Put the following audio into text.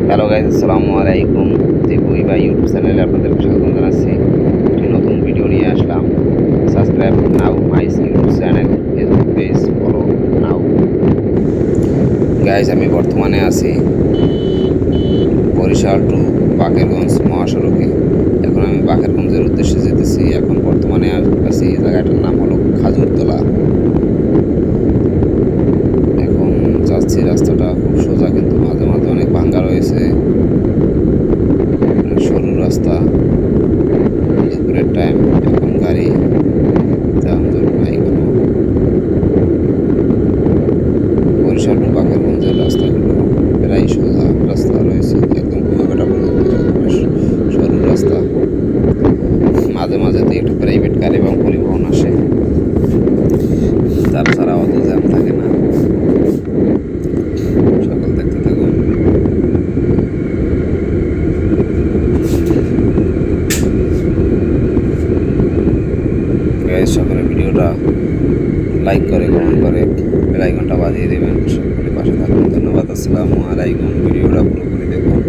Hello guys, আসসালামু আলাইকুম। দীপুই বা ইউটিউব চ্যানেলে আপনাদেরকে স্বাগত জানাচ্ছি। একটি নতুন ভিডিও নিয়ে আসলাম। Subscribe now my YouTube channel, Facebook page follow now. Guys, আমি বর্তমানে আছি বরিশাল টু বাকেরগঞ্জ মহাসড়কে। এখন আমি বাকেরগঞ্জের উদ্দেশ্যে যেতেছি। এখন বর্তমানে আছি, জায়গাটার নাম হলো খাজুরতলা। এখন যাচ্ছি, রাস্তাটা খুব সোজা কিন্তু মাঝে মাঝে অনেক ভাঙ্গা রয়েছে, সরু রাস্তা। দুপুরের টাইম, এখন গাড়ি যানজট নাই কোনো। বরিশাল টু বাকেরগঞ্জের রাস্তাগুলো প্রায় সোজা রাস্তা রয়েছে, একদম কুয়াকাটা পর্যন্ত সরু রাস্তা। মাঝে মাঝে তো একটু প্রাইভেট গাড়ি এবং পরিবহন আসে, তাছাড়া অত জ্যাম থাকে না। সকল দেখতে থাকুন। সকলে ভিডিওটা লাইক করে, কমেন্ট করে, বেল আইকনটা বাজিয়ে দেবেন। সকলে পাশে থাকুন। ধন্যবাদ। আসসালামু আলাইকুম। ভিডিওটা পুরোপুরি দেখুন।